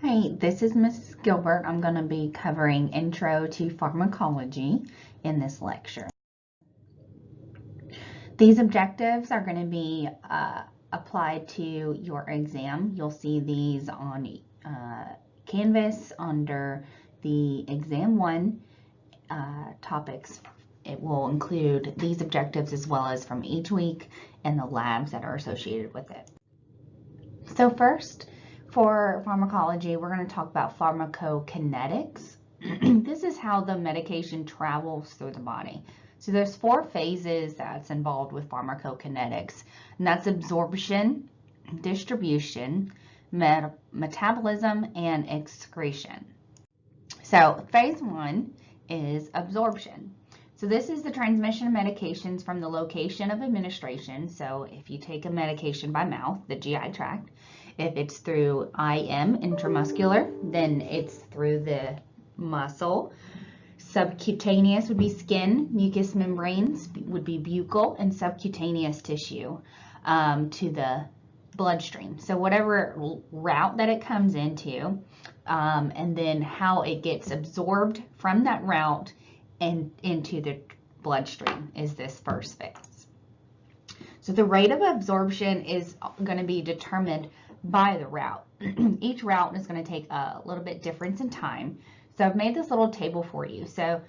Hi, this is Ms. Gilbert. I'm going to be covering Intro to Pharmacology in this lecture. These objectives are going to be applied to your exam. You'll see these on Canvas under the Exam 1 topics. It will include these objectives as well as from each week and the labs that are associated with it. So first, for pharmacology, we're going to talk about pharmacokinetics. This is how the medication travels through the body. So there's 4 phases that's involved with pharmacokinetics, and that's absorption, distribution, metabolism, and excretion. So phase 1 is absorption. So this is the transmission of medications from the location of administration. So if you take a medication by mouth, the GI tract, if it's through IM, intramuscular, then it's through the muscle. Subcutaneous would be skin, mucous membranes would be buccal, and subcutaneous tissue to the bloodstream. So whatever route that it comes into, and then how it gets absorbed from that route and into the bloodstream is this first phase. So the rate of absorption is going to be determined by the route. Each route is going to take a little bit difference in time. So I've made this little table for you. So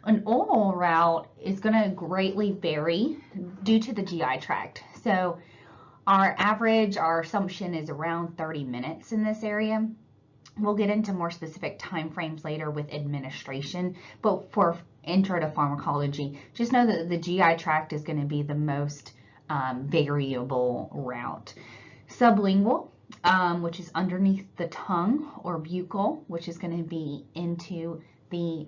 an oral route is going to greatly vary due to the GI tract. So our assumption is around 30 minutes in this area. We'll get into more specific time frames later with administration, but for intro to pharmacology, just know that the GI tract is going to be the most variable route. Sublingual, which is underneath the tongue, or buccal, which is going to be into the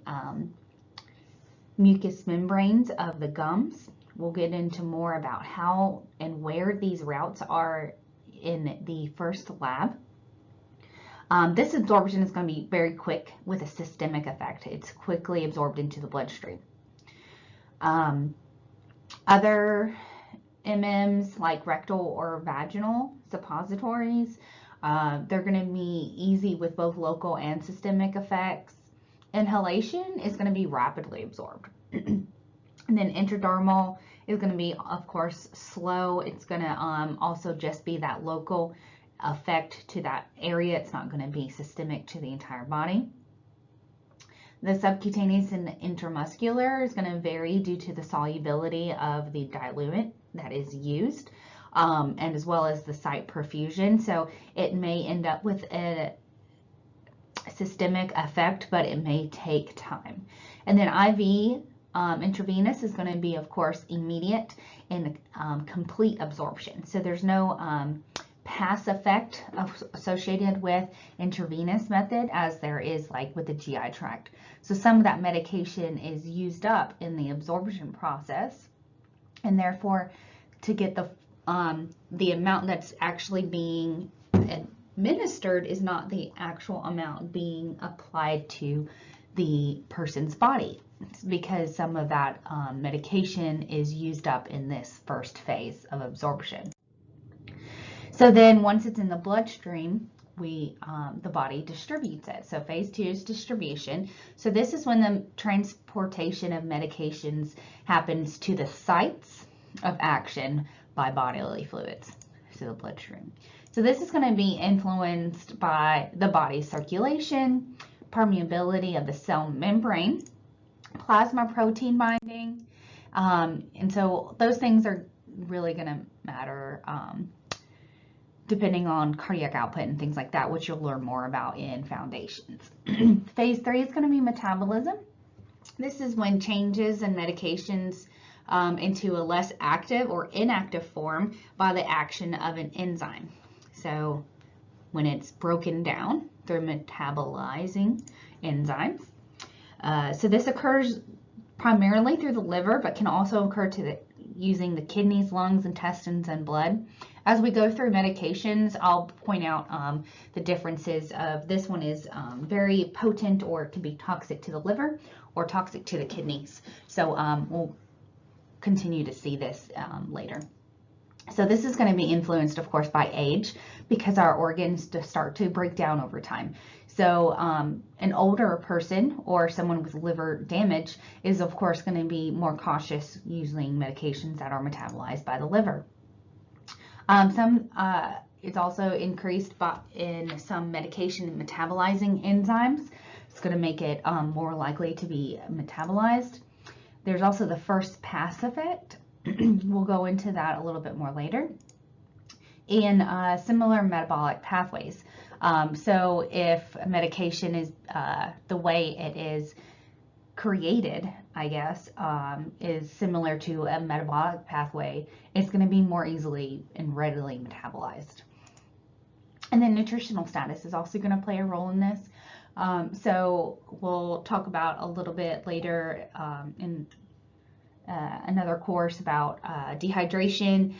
mucous membranes of the gums. We'll get into more about how and where these routes are in the first lab. This absorption is going to be very quick with a systemic effect. It's quickly absorbed into the bloodstream. Other MMs like rectal or vaginal suppositories, they're going to be easy with both local and systemic effects. Inhalation is going to be rapidly absorbed. And then intradermal is going to be, of course, slow. It's going to also just be that local effect to that area. It's not going to be systemic to the entire body. The subcutaneous and the intramuscular is going to vary due to the solubility of the diluent that is used, and as well as the site perfusion. So it may end up with a systemic effect, but it may take time. And then IV, intravenous, is going to be, of course, immediate and complete absorption. So there's no pass effect associated with intravenous method as there is like with the GI tract. So some of that medication is used up in the absorption process, and therefore to get the amount that's actually being administered is not the actual amount being applied to the person's body. It's because some of that medication is used up in this first phase of absorption. So then once it's in the bloodstream, the body distributes it. So phase 2 is distribution. So this is when the transportation of medications happens to the sites of action by bodily fluids, so the bloodstream. So this is going to be influenced by the body's circulation, permeability of the cell membrane, plasma protein binding, and so those things are really going to matter depending on cardiac output and things like that, which you'll learn more about in foundations. Phase 3 is going to be metabolism. This is when changes in medications into a less active or inactive form by the action of an enzyme. So when it's broken down through metabolizing enzymes. So this occurs primarily through the liver, but can also occur using the kidneys, lungs, intestines, and blood. As we go through medications, I'll point out the differences of this one is very potent, or it can be toxic to the liver or toxic to the kidneys. So we'll continue to see this later. So this is going to be influenced, of course, by age, because our organs start to break down over time. So an older person or someone with liver damage is, of course, going to be more cautious using medications that are metabolized by the liver. It's also increased in some medication metabolizing enzymes. It's going to make it more likely to be metabolized. There's also the first pass effect. We'll go into that a little bit more later. And similar metabolic pathways. So if a medication is the way it is created, I guess, is similar to a metabolic pathway, it's going to be more easily and readily metabolized. And then nutritional status is also going to play a role in this. So we'll talk about a little bit later in another course about dehydration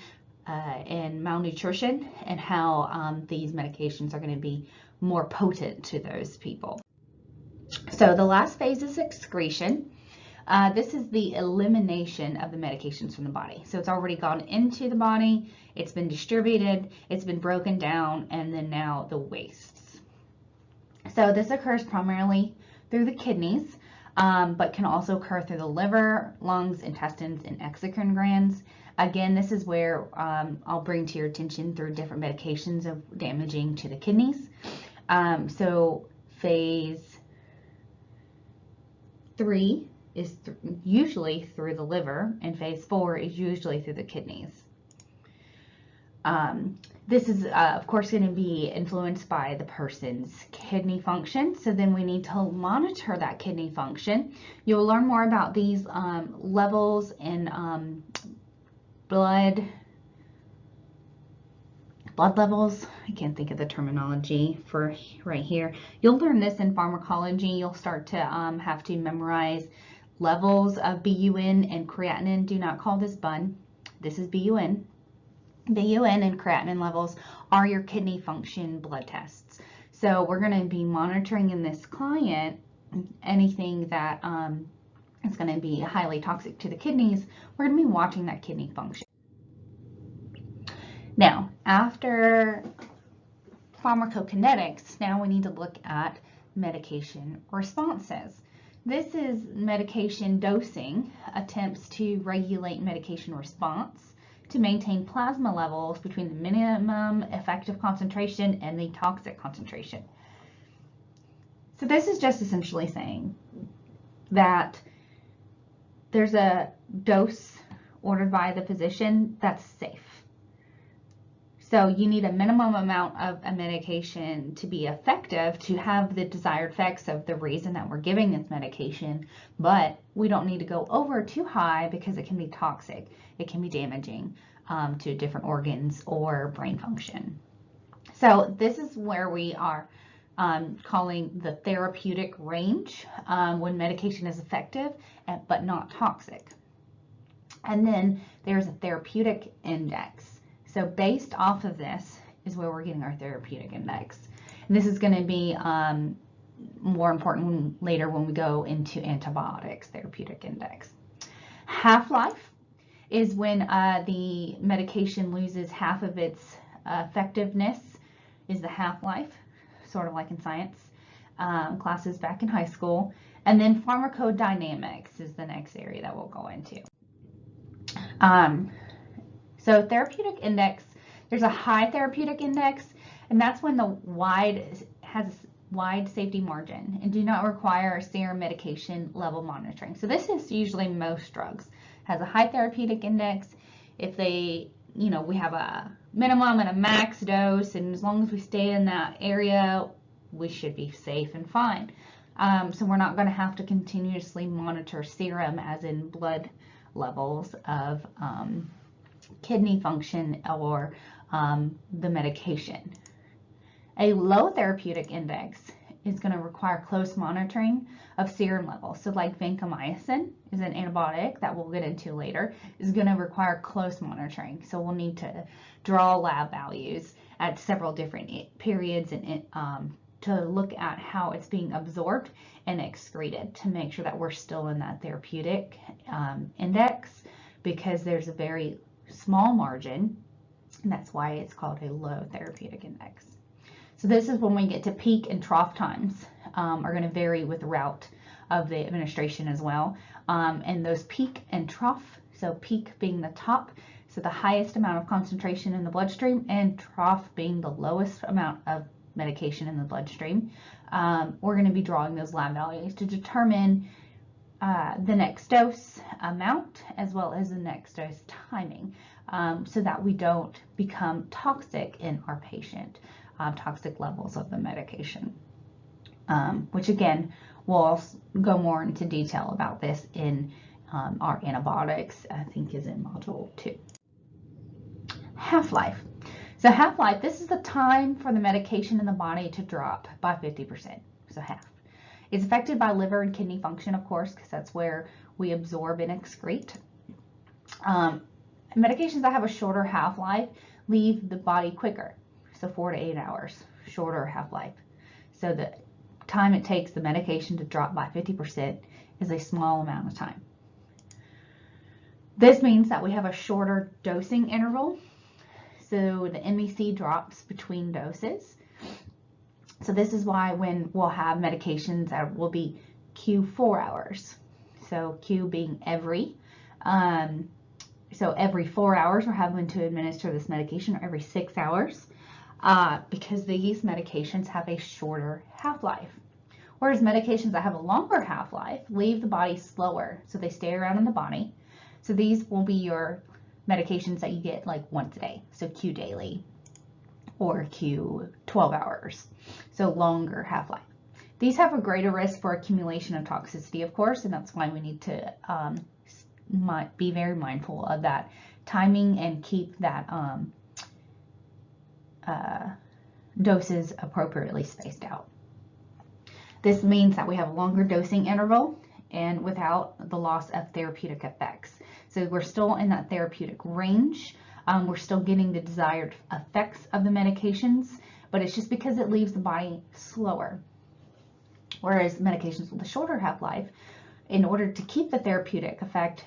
and malnutrition, and how these medications are going to be more potent to those people. So the last phase is excretion. This is the elimination of the medications from the body. So it's already gone into the body, it's been distributed, it's been broken down, and then now the wastes. So this occurs primarily through the kidneys, but can also occur through the liver, lungs, intestines, and exocrine glands. Again, this is where I'll bring to your attention through different medications of damaging to the kidneys. So phase 3 is usually through the liver, and phase 4 is usually through the kidneys. This is, of course, going to be influenced by the person's kidney function. So then we need to monitor that kidney function. You'll learn more about these levels in blood levels. I can't think of the terminology for right here. You'll learn this in pharmacology. You'll start to have to memorize levels of BUN and creatinine. Do not call this BUN. This is BUN. BUN and creatinine levels are your kidney function blood tests. So we're going to be monitoring in this client anything that is going to be highly toxic to the kidneys. We're going to be watching that kidney function. Now, after pharmacokinetics, now we need to look at medication responses. This is medication dosing attempts to regulate medication response to maintain plasma levels between the minimum effective concentration and the toxic concentration. So this is just essentially saying that there's a dose ordered by the physician that's safe. So you need a minimum amount of a medication to be effective to have the desired effects of the reason that we're giving this medication, but we don't need to go over too high because it can be toxic. It can be damaging to different organs or brain function. So this is where we are calling the therapeutic range when medication is effective but not toxic. And then there's a therapeutic index. So based off of this is where we're getting our therapeutic index. And this is going to be more important later when we go into antibiotics, therapeutic index. Half-life is when the medication loses half of its effectiveness, is the half-life, sort of like in science classes back in high school. And then pharmacodynamics is the next area that we'll go into. So therapeutic index, there's a high therapeutic index, and that's when the has wide safety margin and do not require serum medication level monitoring. So this is usually most drugs. Has a high therapeutic index. If they, we have a minimum and a max dose, and as long as we stay in that area, we should be safe and fine. So we're not going to have to continuously monitor serum, as in blood levels of kidney function or the medication. A low therapeutic index is going to require close monitoring of serum levels. So like vancomycin is an antibiotic that we'll get into later, is going to require close monitoring. So we'll need to draw lab values at several different periods and to look at how it's being absorbed and excreted to make sure that we're still in that therapeutic index, because there's a very small margin And that's why it's called a low therapeutic index. So this is when we get to peak and trough times, are going to vary with the route of the administration as well. And those peak and trough, so peak being the top, so the highest amount of concentration in the bloodstream, and trough being the lowest amount of medication in the bloodstream. We're going to be drawing those lab values to determine the next dose amount as well as the next dose timing, so that we don't become toxic in our patient, toxic levels of the medication, which again, we'll go more into detail about this in our antibiotics, I think is in module 2. Half-life. So half-life, this is the time for the medication in the body to drop by 50%, so half. It's affected by liver and kidney function, of course, because that's where we absorb and excrete. Medications that have a shorter half-life leave the body quicker, so 4 to 8 hours, shorter half-life. So the time it takes the medication to drop by 50% is a small amount of time. This means that we have a shorter dosing interval, so the MEC drops between doses. So this is why when we'll have medications that will be Q4 hours, so Q being every, so every 4 hours we're having to administer this medication, or every 6 hours, because these medications have a shorter half-life. Whereas medications that have a longer half-life leave the body slower, so they stay around in the body. So these will be your medications that you get like once a day, so Q daily, or Q 12 hours, so longer half-life. These have a greater risk for accumulation of toxicity, of course, and that's why we need to be very mindful of that timing and keep that doses appropriately spaced out. This means that we have a longer dosing interval and without the loss of therapeutic effects. So we're still in that therapeutic range. We're still getting the desired effects of the medications, but it's just because it leaves the body slower. Whereas medications with a shorter half-life, in order to keep the therapeutic effect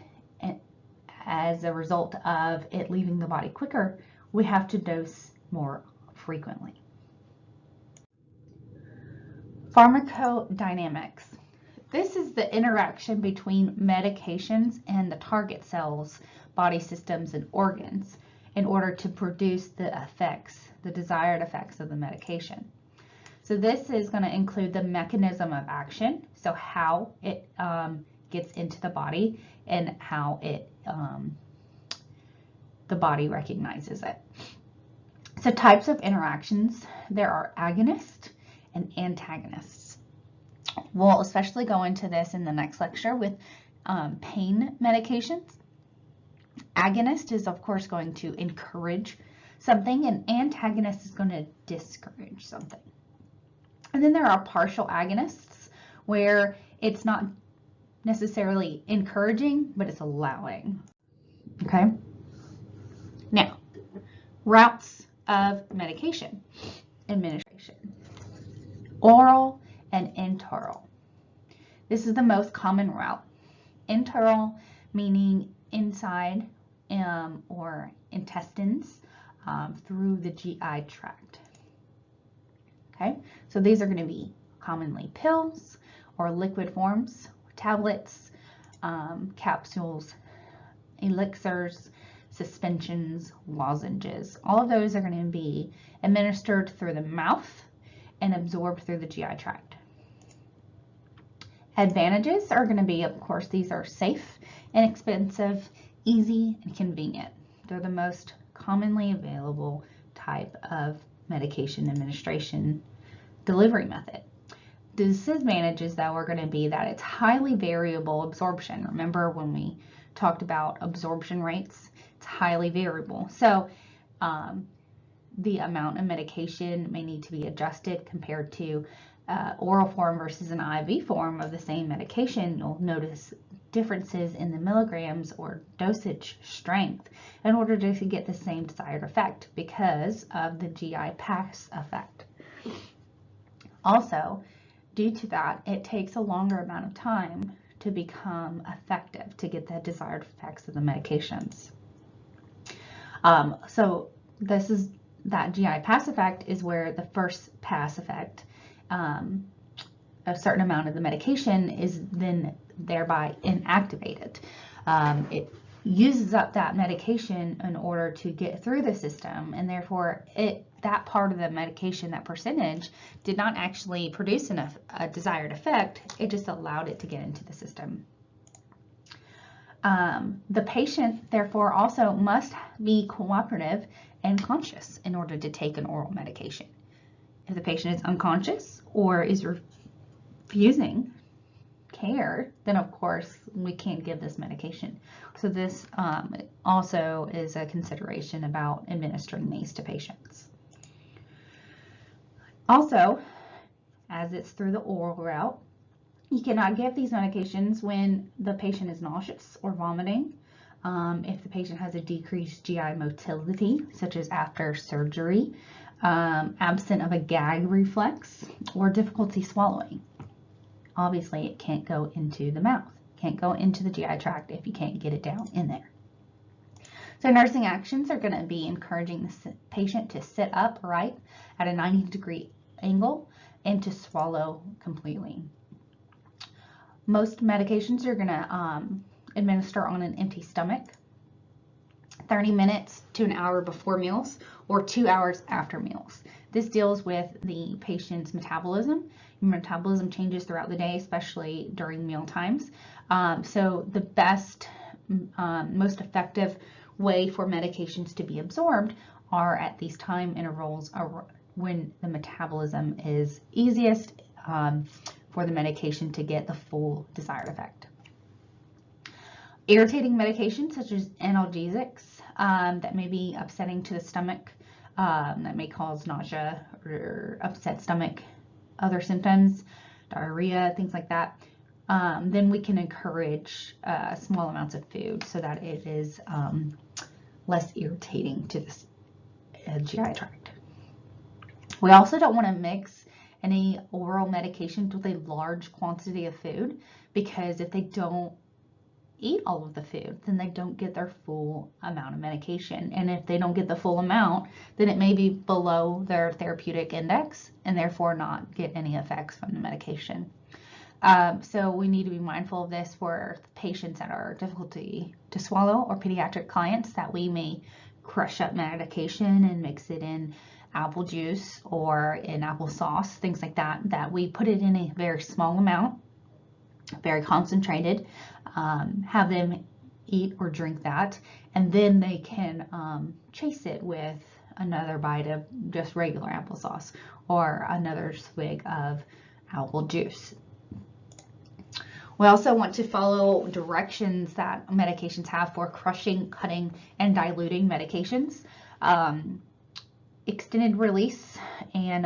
as a result of it leaving the body quicker, we have to dose more frequently. Pharmacodynamics. This is the interaction between medications and the target cells, body systems, and organs in order to produce the effects, the desired effects of the medication. So this is going to include the mechanism of action, so how it gets into the body and how it the body recognizes it. So types of interactions, there are agonists and antagonists. We'll especially go into this in the next lecture with pain medications. Agonist is of course going to encourage something, and antagonist is going to discourage something. And then there are partial agonists where it's not necessarily encouraging, but it's allowing. Okay. Now, routes of medication administration. Oral and enteral. This is the most common route. Enteral meaning inside or intestines through the GI tract. Okay, so these are going to be commonly pills or liquid forms, tablets, capsules, elixirs, suspensions, lozenges. All of those are going to be administered through the mouth and absorbed through the GI tract. Advantages are going to be, of course, these are safe, inexpensive, easy, and convenient. They're the most commonly available type of medication administration delivery method. The disadvantages, though, are going to be that it's highly variable absorption. Remember when we talked about absorption rates? It's highly variable. So the amount of medication may need to be adjusted compared to oral form versus an IV form of the same medication. You'll notice differences in the milligrams or dosage strength in order to get the same desired effect because of the GI pass effect. Also, due to that, it takes a longer amount of time to become effective to get the desired effects of the medications. So that GI pass effect is where the first pass effect, a certain amount of the medication is then thereby inactivated. It uses up that medication in order to get through the system, and therefore that part of the medication, that percentage, did not actually produce a desired effect. It just allowed it to get into the system. The patient, therefore, also must be cooperative and conscious in order to take an oral medication. If the patient is unconscious or is refusing care, then of course we can't give this medication. So this also is a consideration about administering these to patients. Also, as it's through the oral route, you cannot give these medications when the patient is nauseous or vomiting, if the patient has a decreased GI motility, such as after surgery, absent of a gag reflex, or difficulty swallowing. Obviously, it can't go into the mouth, can't go into the GI tract if you can't get it down in there. So nursing actions are going to be encouraging the patient to sit upright at a 90-degree angle and to swallow completely. Most medications are going to administer on an empty stomach, 30 minutes to an hour before meals or 2 hours after meals. This deals with the patient's metabolism. Metabolism changes throughout the day, especially during meal times. So the best, most effective way for medications to be absorbed are at these time intervals when the metabolism is easiest for the medication to get the full desired effect. Irritating medications such as analgesics that may be upsetting to the stomach, that may cause nausea or upset stomach, other symptoms, diarrhea, things like that, then we can encourage small amounts of food so that it is less irritating to the GI tract. We also don't want to mix any oral medications with a large quantity of food, because if they don't eat all of the food, then they don't get their full amount of medication. And if they don't get the full amount, then it may be below their therapeutic index and therefore not get any effects from the medication. So we need to be mindful of this for patients that are difficulty to swallow or pediatric clients, that we may crush up medication and mix it in apple juice or in applesauce, things like that, that we put it in a very small amount, very concentrated, have them eat or drink that, and then they can chase it with another bite of just regular applesauce or another swig of apple juice. We also want to follow directions that medications have for crushing, cutting, and diluting medications. Extended release and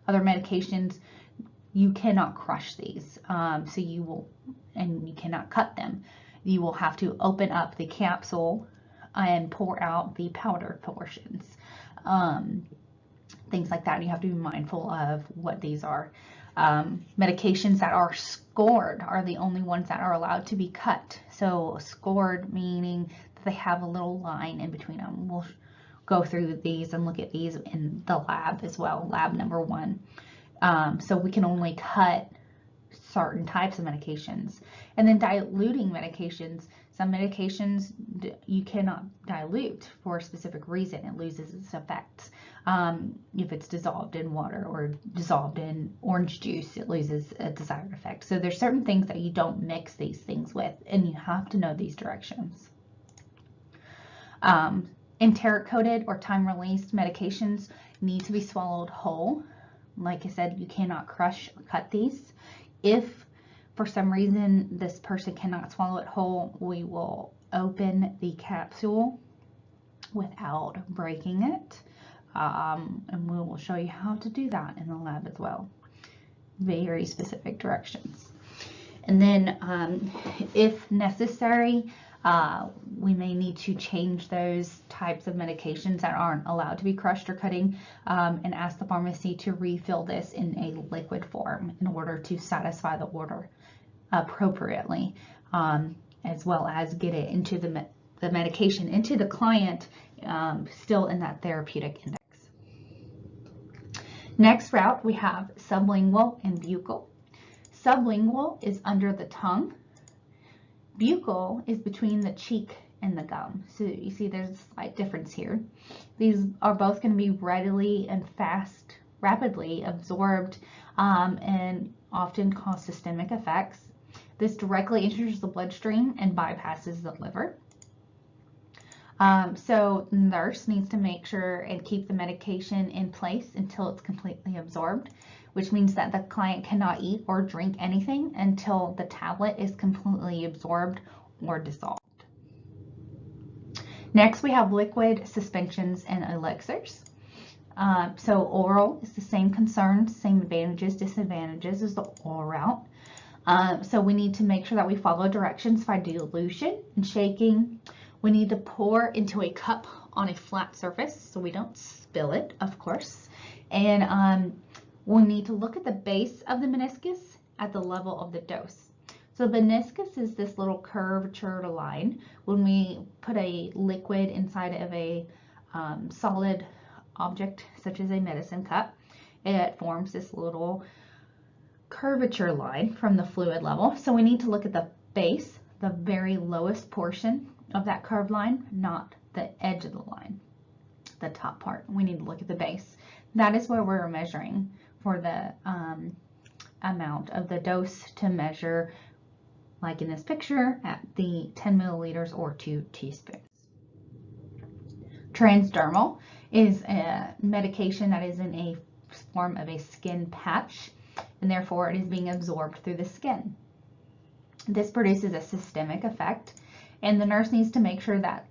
other medications, you cannot crush these, so you cannot cut them. You will have to open up the capsule and pour out the powder portions, things like that. You have to be mindful of what these are. Medications that are scored are the only ones that are allowed to be cut. So scored meaning that they have a little line in between them. We'll go through these and look at these in the lab as well, lab number 1. So we can only cut certain types of medications. And then diluting medications, some medications you cannot dilute for a specific reason. It loses its effects. If it's dissolved in water or dissolved in orange juice, it loses a desired effect. So there's certain things that you don't mix these things with, and you have to know these directions. Enteric-coated or time-released medications need to be swallowed whole. Like I said, you cannot crush or cut these. If for some reason this person cannot swallow it whole, we will open the capsule without breaking it. And we will show you how to do that in the lab as well. Very specific directions. And then if necessary, we may need to change those types of medications that aren't allowed to be crushed or cutting, and ask the pharmacy to refill this in a liquid form in order to satisfy the order appropriately, as well as get it into the the medication into the client still in that therapeutic index. Next route, we have sublingual and buccal. Sublingual is under the tongue. Buccal is between the cheek and the gum. So you see there's a slight difference here. These are both going to be readily and rapidly absorbed and often cause systemic effects. This directly enters the bloodstream and bypasses the liver. So the nurse needs to make sure and keep the medication in place until it's completely absorbed, which means that the client cannot eat or drink anything until the tablet is completely absorbed or dissolved. Next, we have liquid suspensions and elixirs. So oral is the same concerns, same advantages, disadvantages as the oral route. So we need to make sure that we follow directions by dilution and shaking. We need to pour into a cup on a flat surface so we don't spill it, of course. And we need to look at the base of the meniscus at the level of the dose. So the meniscus is this little curvature line. When we put a liquid inside of a solid object, such as a medicine cup, it forms this little curvature line from the fluid level. So we need to look at the base, the very lowest portion of that curved line, not the edge of the line, the top part. We need to look at the base. That is where we're measuring for the amount of the dose to measure, like in this picture, at the 10 milliliters or 2 teaspoons. Transdermal is a medication that is in a form of a skin patch, and therefore it is being absorbed through the skin. This produces a systemic effect, and the nurse needs to make sure that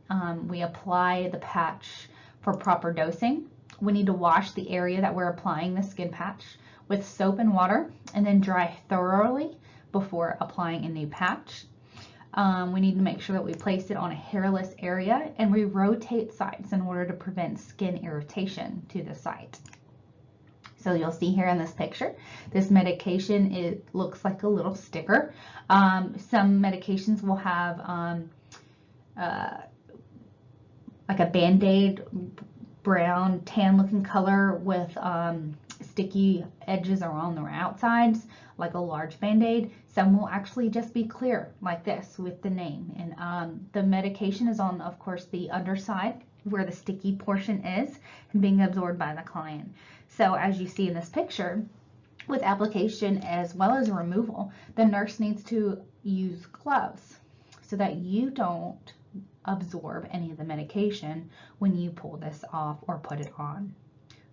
we apply the patch for proper dosing. We need to wash the area that we're applying the skin patch with soap and water and then dry thoroughly before applying a new patch. We need to make sure that we place it on a hairless area, and we rotate sites in order to prevent skin irritation to the site. So you'll see here in this picture, this medication, it looks like a little sticker. Some medications will have like a Band-Aid, brown, tan looking color with sticky edges around their outsides, like a large Band-Aid. Some will actually just be clear like this with the name. And the medication is on, of course, the underside where the sticky portion is and being absorbed by the client. So as you see in this picture, with application as well as removal, the nurse needs to use gloves so that you don't absorb any of the medication when you pull this off or put it on.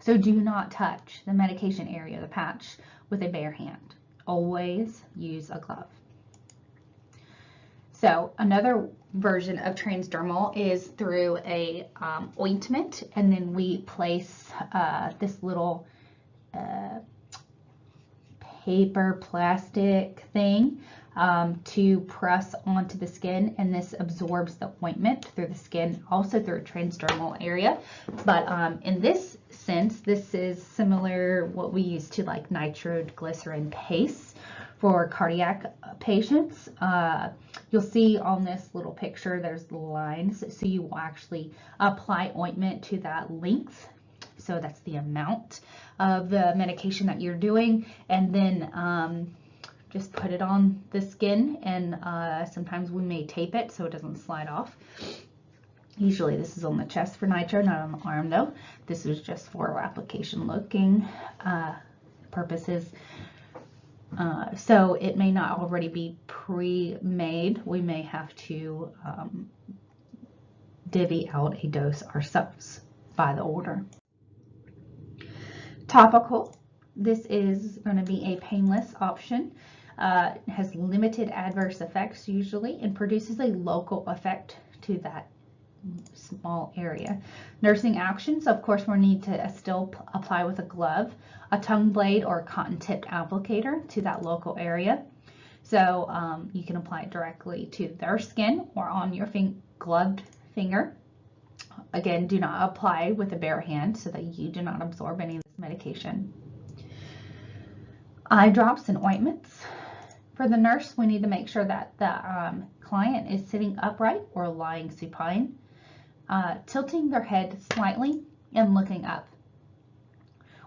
So do not touch the medication area, the patch, with a bare hand. Always use a glove. So another version of transdermal is through a ointment, and then we place this little paper plastic thing to press onto the skin, and this absorbs the ointment through the skin, also through a transdermal area. But in this sense, this is similar what we use to like nitroglycerin paste for cardiac patients. You'll see on this little picture there's the lines, so you will actually apply ointment to that length. So that's the amount of the medication that you're doing, and then just put it on the skin, and sometimes we may tape it so it doesn't slide off. Usually this is on the chest for nitro, not on the arm though. This is just for application looking purposes. So it may not already be pre-made. We may have to divvy out a dose ourselves by the order. Topical. This is going to be a painless option. It has limited adverse effects usually and produces a local effect to that small area. Nursing actions, of course, we need to still apply with a glove, a tongue blade, or a cotton tipped applicator to that local area. So you can apply it directly to their skin or on your gloved finger. Again, do not apply with a bare hand so that you do not absorb any of this medication. Eye drops and ointments. For the nurse, we need to make sure that the client is sitting upright or lying supine, tilting their head slightly and looking up.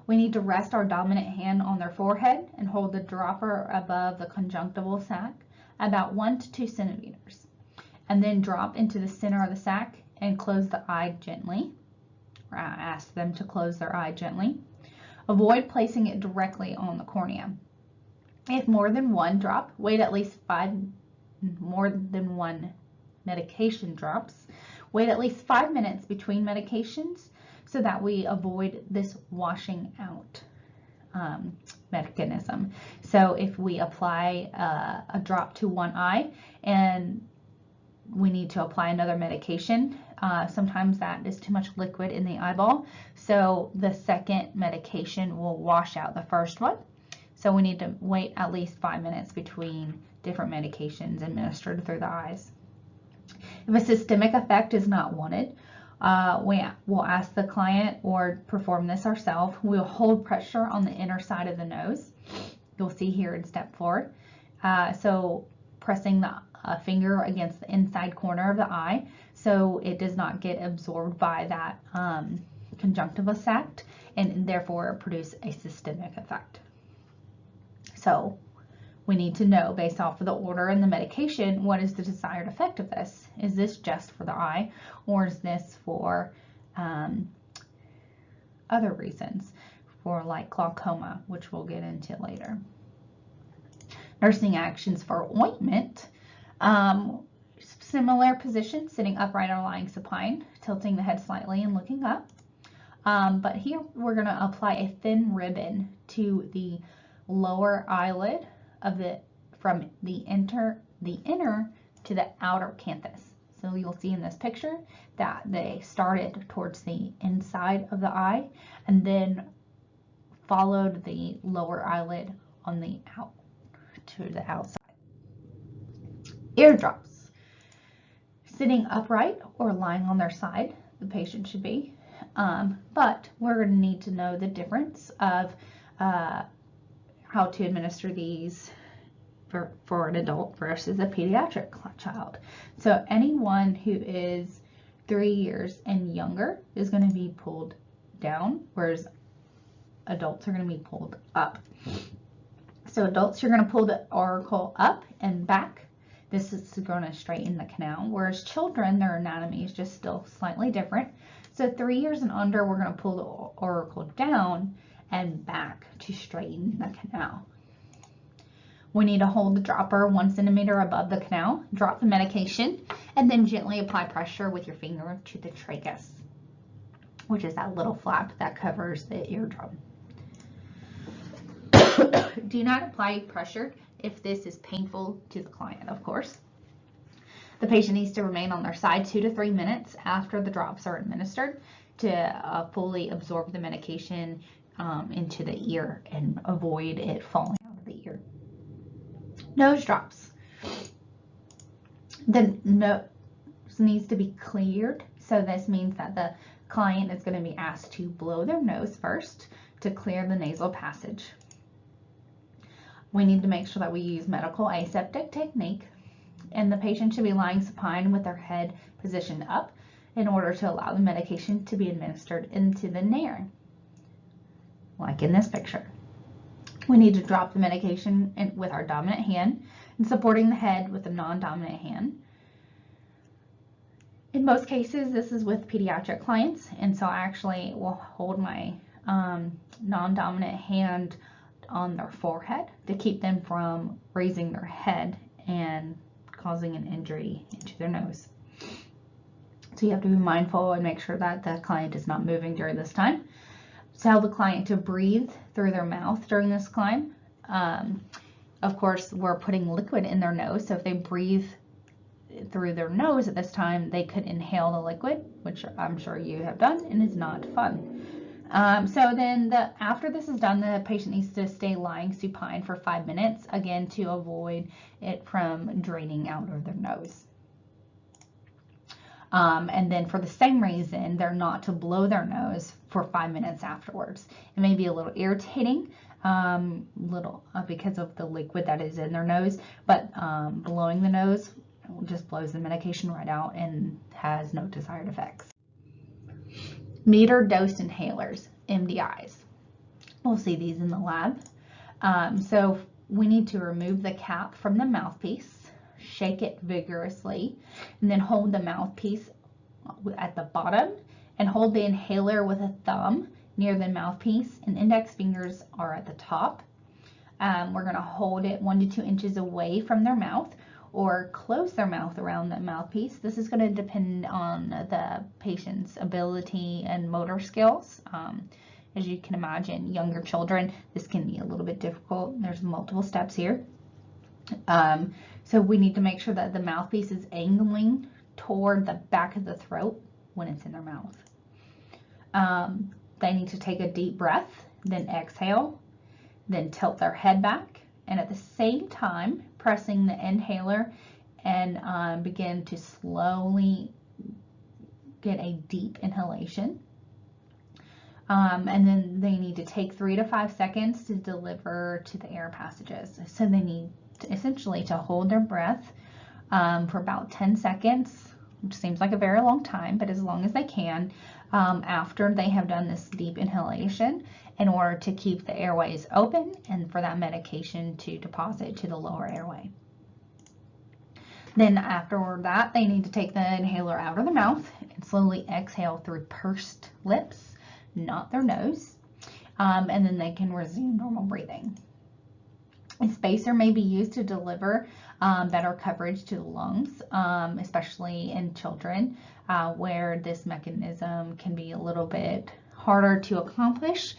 We need to rest our dominant hand on their forehead and hold the dropper above the conjunctival sac about 1 to 2 centimeters, and then drop into the center of the sac and close the eye gently, or ask them to close their eye gently. Avoid placing it directly on the cornea. If more than one drop, wait at least 5 more than one medication drops. Wait at least 5 minutes between medications so that we avoid this washing out mechanism. So if we apply a drop to one eye and we need to apply another medication, sometimes that is too much liquid in the eyeball. So the second medication will wash out the first one. So we need to wait at least 5 minutes between different medications administered through the eyes. If a systemic effect is not wanted, we'll ask the client or perform this ourselves. We'll hold pressure on the inner side of the nose. You'll see here in step 4. So pressing the finger against the inside corner of the eye so it does not get absorbed by that conjunctiva sac and therefore produce a systemic effect. So we need to know, based off of the order and the medication, what is the desired effect of this? Is this just for the eye, or is this for other reasons, for like glaucoma, which we'll get into later. Nursing actions for ointment. Similar position, sitting upright or lying supine, tilting the head slightly and looking up. But here we're going to apply a thin ribbon to the lower eyelid of from the inner to the outer canthus. So you'll see in this picture that they started towards the inside of the eye and then followed the lower eyelid on the out to the outside. Eardrops. Sitting upright or lying on their side, the patient should be. But we're going to need to know the difference of how to administer these for an adult versus a pediatric child. So anyone who is 3 years and younger is going to be pulled down, whereas adults are going to be pulled up. So adults, you're going to pull the auricle up and back. This is going to straighten the canal, whereas children, their anatomy is just still slightly different. So 3 years and under, we're going to pull the auricle down and back to straighten the canal. We need to hold the dropper 1 centimeter above the canal, drop the medication, and then gently apply pressure with your finger to the trachea, which is that little flap that covers the eardrum. Do not apply pressure if this is painful to the client, of course. The patient needs to remain on their side 2 to 3 minutes after the drops are administered to fully absorb the medication into the ear and avoid it falling out of the ear. Nose drops. The nose needs to be cleared, so this means that the client is going to be asked to blow their nose first to clear the nasal passage. We need to make sure that we use medical aseptic technique, and the patient should be lying supine with their head positioned up in order to allow the medication to be administered into the nares, like in this picture. We need to drop the medication with our dominant hand and supporting the head with the non-dominant hand. In most cases, this is with pediatric clients, and so I actually will hold my non-dominant hand on their forehead to keep them from raising their head and causing an injury into their nose. So you have to be mindful and make sure that the client is not moving during this time. Tell the client to breathe through their mouth during this climb. Of course, we're putting liquid in their nose, so if they breathe through their nose at this time, they could inhale the liquid, which I'm sure you have done, and is not fun. So then after this is done, the patient needs to stay lying supine for 5 minutes, again, to avoid it from draining out of their nose. And then for the same reason, they're not to blow their nose for 5 minutes afterwards. It may be a little irritating, because of the liquid that is in their nose, but blowing the nose just blows the medication right out and has no desired effects. Meter dose inhalers, MDIs. We'll see these in the lab. So we need to remove the cap from the mouthpiece, shake it vigorously, and then hold the mouthpiece at the bottom and hold the inhaler with a thumb near the mouthpiece, and index fingers are at the top. We're going to hold it 1 to 2 inches away from their mouth, or close their mouth around the mouthpiece. This is going to depend on the patient's ability and motor skills. As you can imagine, younger children, this can be a little bit difficult. There's multiple steps here. So we need to make sure that the mouthpiece is angling toward the back of the throat when it's in their mouth. They need to take a deep breath, then exhale, then tilt their head back, and at the same time pressing the inhaler and begin to slowly get a deep inhalation. And then they need to take 3 to 5 seconds to deliver to the air passages. So they need to essentially to hold their breath for about 10 seconds, which seems like a very long time, but as long as they can, after they have done this deep inhalation, in order to keep the airways open and for that medication to deposit to the lower airway. Then after that, they need to take the inhaler out of the mouth and slowly exhale through pursed lips, not their nose, and then they can resume normal breathing. A spacer may be used to deliver better coverage to the lungs, especially in children, where this mechanism can be a little bit harder to accomplish.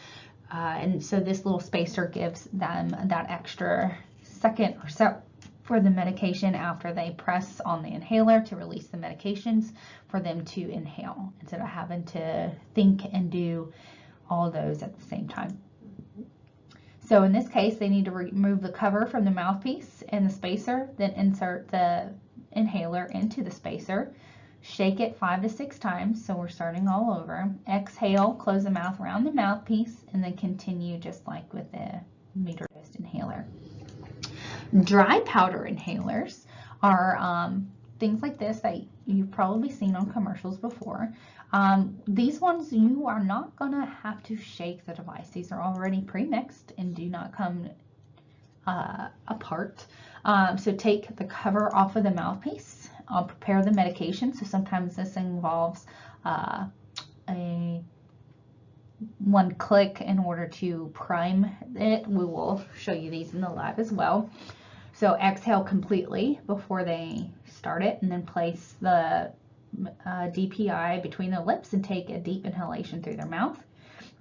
And so this little spacer gives them that extra second or so for the medication after they press on the inhaler to release the medications for them to inhale, instead of having to think and do all those at the same time. So in this case, they need to remove the cover from the mouthpiece and the spacer, then insert the inhaler into the spacer, shake it 5 to 6 times, so we're starting all over. Exhale, close the mouth around the mouthpiece, and then continue just like with the meter dose inhaler. Dry powder inhalers are things like this that you've probably seen on commercials before. These ones, you are not going to have to shake the device. These are already pre-mixed and do not come apart. So take the cover off of the mouthpiece. I'll prepare the medication. So sometimes this involves one click in order to prime it. We will show you these in the lab as well. So exhale completely before they start it, and then place the DPI between the lips and take a deep inhalation through their mouth,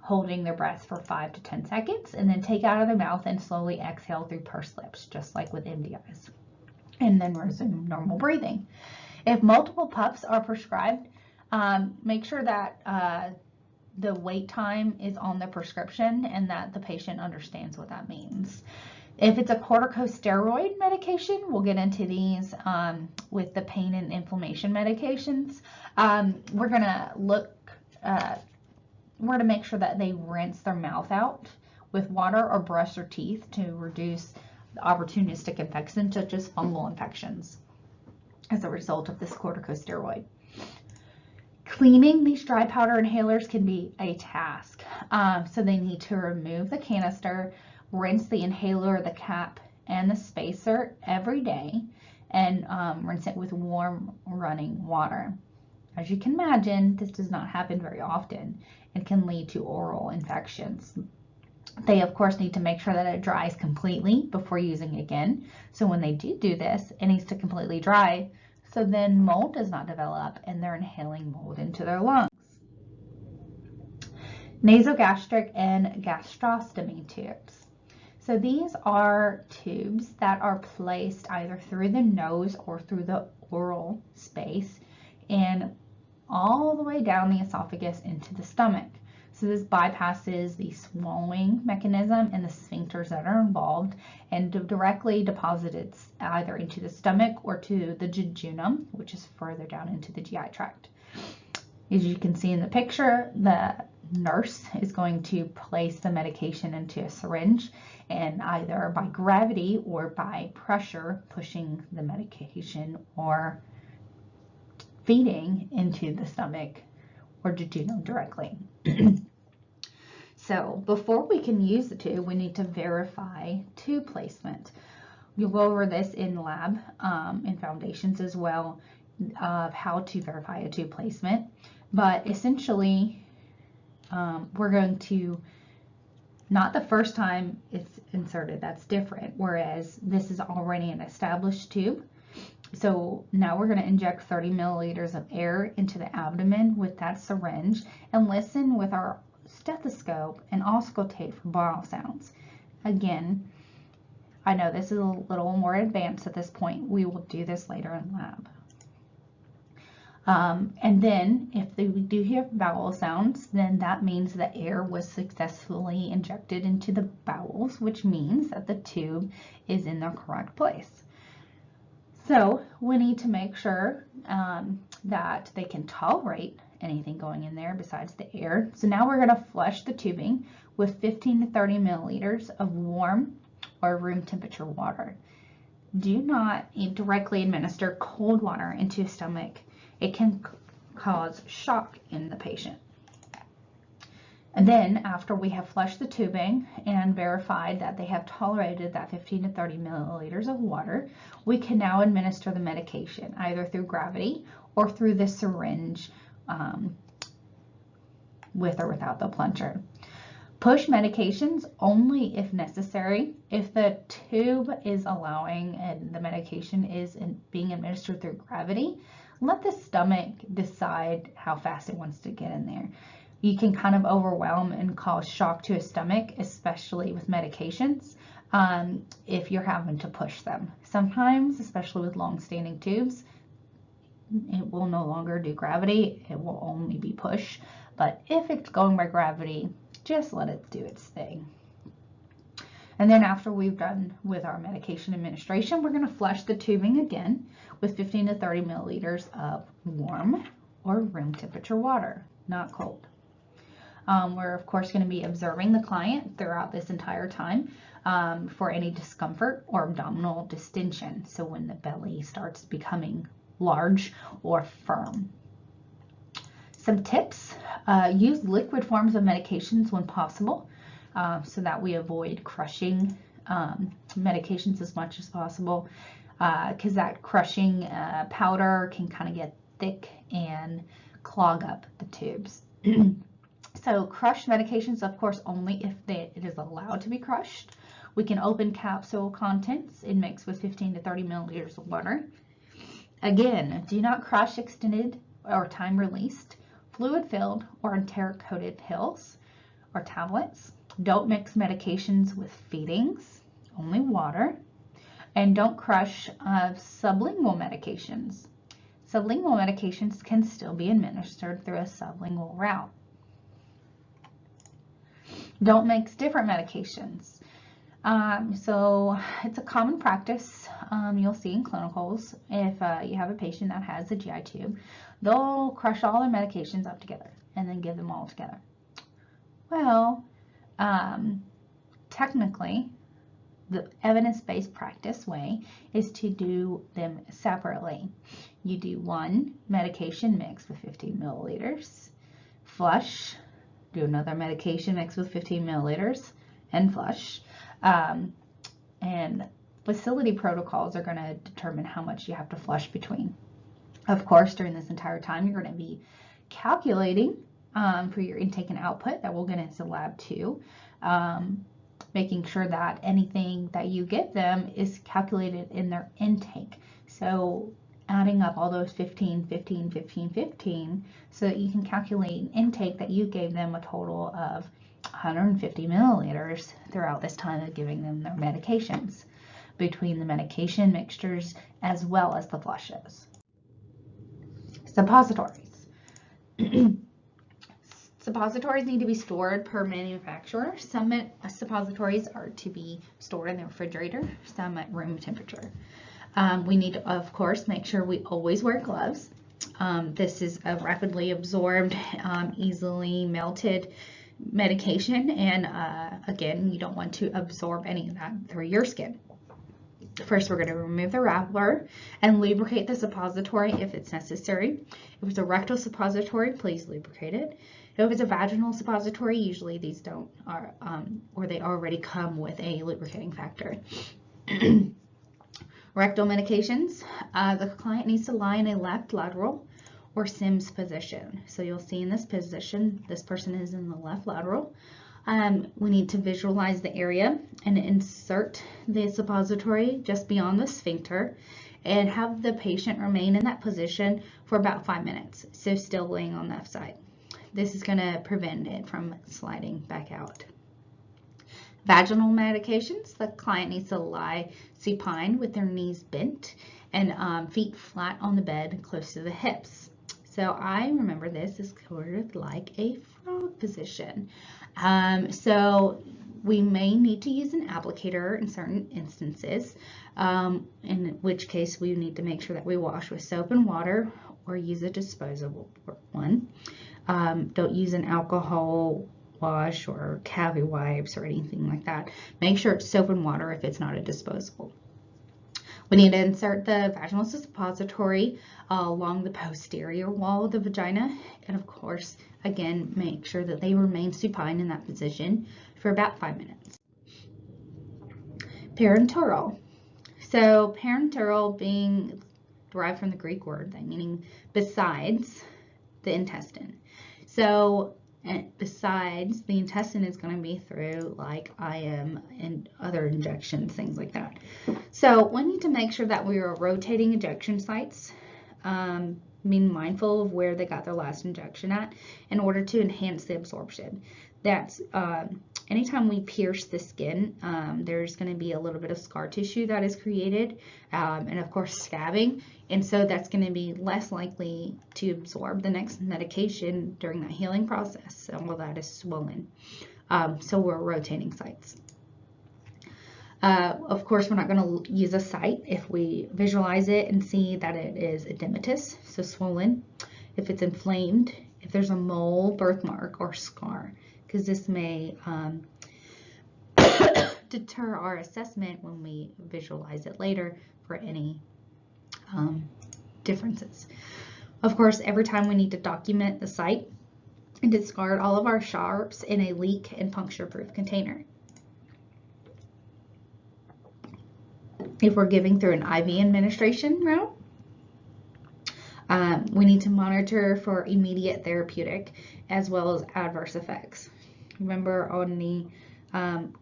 holding their breath for 5 to 10 seconds, and then take out of their mouth and slowly exhale through pursed lips, just like with MDIs, and then resume normal breathing. If multiple puffs are prescribed, make sure that the wait time is on the prescription and that the patient understands what that means. If it's a corticosteroid medication, we'll get into these with the pain and inflammation medications. We're going to make sure that they rinse their mouth out with water or brush their teeth to reduce the opportunistic infections such as fungal infections as a result of this corticosteroid. Cleaning these dry powder inhalers can be a task. So they need to remove the canister, rinse the inhaler, the cap, and the spacer every day, and rinse it with warm running water. As you can imagine, this does not happen very often and can lead to oral infections. They, of course, need to make sure that it dries completely before using again. So when they do this, it needs to completely dry, so then mold does not develop and they're inhaling mold into their lungs. Nasogastric and gastrostomy tubes. So these are tubes that are placed either through the nose or through the oral space and all the way down the esophagus into the stomach. So this bypasses the swallowing mechanism and the sphincters that are involved and directly deposits it either into the stomach or to the jejunum, which is further down into the GI tract. As you can see in the picture, the nurse is going to place the medication into a syringe, and either by gravity or by pressure pushing the medication or feeding into the stomach or jejunum directly. So before we can use the tube, we need to verify tube placement. You'll go over this in lab, in foundations as well, of how to verify a tube placement. But essentially, we're going to, not the first time it's inserted, that's different, whereas this is already an established tube. So now we're going to inject 30 milliliters of air into the abdomen with that syringe and listen with our stethoscope and auscultate for bowel sounds. Again, I know this is a little more advanced at this point. We will do this later in lab. And then if we do hear bowel sounds, then that means the air was successfully injected into the bowels, which means that the tube is in the correct place. So we need to make sure that they can tolerate anything going in there besides the air. So now we're going to flush the tubing with 15 to 30 milliliters of warm or room temperature water. Do not directly administer cold water into the stomach. It can cause shock in the patient. And then after we have flushed the tubing and verified that they have tolerated that 15 to 30 milliliters of water, we can now administer the medication either through gravity or through the syringe, with or without the plunger. Push medications only if necessary. If the tube is allowing and the medication is being administered through gravity, let the stomach decide how fast it wants to get in there. You can kind of overwhelm and cause shock to a stomach, especially with medications, if you're having to push them. Sometimes, especially with long-standing tubes, it will no longer do gravity. It will only be push. But if it's going by gravity, just let it do its thing. And then after we've done with our medication administration, we're going to flush the tubing again with 15 to 30 milliliters of warm or room temperature water, not cold. We're of course going to be observing the client throughout this entire time for any discomfort or abdominal distension. So when the belly starts becoming large or firm. Some tips: use liquid forms of medications when possible, so that we avoid crushing medications as much as possible, because that crushing powder can kind of get thick and clog up the tubes. So crush medications, of course, only if it is allowed to be crushed. We can open capsule contents and mix with 15 to 30 milliliters of water. Again, do not crush extended or time-released, fluid-filled or enteric-coated pills or tablets. Don't mix medications with feedings, only water. And don't crush sublingual medications. Sublingual medications can still be administered through a sublingual route. Don't mix different medications. So it's a common practice you'll see in clinicals. If you have a patient that has a GI tube, they'll crush all their medications up together and then give them all together. Well, technically, the evidence-based practice way is to do them separately. You do one medication mix with 15 milliliters, flush, do another medication mix with 15 milliliters, and flush. And facility protocols are going to determine how much you have to flush between. Of course, during this entire time, you're going to be calculating for your intake and output that we'll get into lab 2, making sure that anything that you give them is calculated in their intake. So adding up all those 15, 15, 15, 15, so that you can calculate an intake that you gave them a total of 150 milliliters throughout this time of giving them their medications, between the medication mixtures as well as the flushes. Suppositories. Suppositories need to be stored per manufacturer. Some suppositories are to be stored in the refrigerator, some at room temperature. We need to, of course, make sure we always wear gloves. This is a rapidly absorbed, easily melted medication, and again, you don't want to absorb any of that through your skin. First, we're going to remove the wrapper and lubricate the suppository if it's necessary. If it's a rectal suppository, please lubricate it. If it's a vaginal suppository, usually these don't, or they already come with a lubricating factor. Rectal medications, the client needs to lie in a left lateral or Sims position. So you'll see in this position, this person is in the left lateral. We need to visualize the area and insert the suppository just beyond the sphincter and have the patient remain in that position for about 5 minutes. So still laying on the left side. This is going to prevent it from sliding back out. Vaginal medications, the client needs to lie supine with their knees bent and feet flat on the bed close to the hips. So I remember this is sort of like a frog position. So we may need to use an applicator in certain instances, in which case we need to make sure that we wash with soap and water or use a disposable one. Don't use an alcohol wash or cavity wipes or anything like that. Make sure it's soap and water if it's not a disposable. We need to insert the vaginal suppository along the posterior wall of the vagina, and of course, again, make sure that they remain supine in that position for about 5 minutes. Parenteral. So parenteral being derived from the Greek word, meaning besides the intestine. So besides the intestine is going to be through like IM and other injections, things like that. So we need to make sure that we are rotating injection sites, being mindful of where they got their last injection at in order to enhance the absorption. That's anytime we pierce the skin, there's going to be a little bit of scar tissue that is created, and of course scabbing, and so that's going to be less likely to absorb the next medication during that healing process, and all that is swollen. So we're rotating sites. Of course, we're not going to use a site if we visualize it and see that it is edematous, so swollen, if it's inflamed, if there's a mole, birthmark, or scar, because this may deter our assessment when we visualize it later for any differences. Of course, every time we need to document the site and discard all of our sharps in a leak and puncture-proof container. If we're giving through an IV administration route, we need to monitor for immediate therapeutic as well as adverse effects. Remember, on the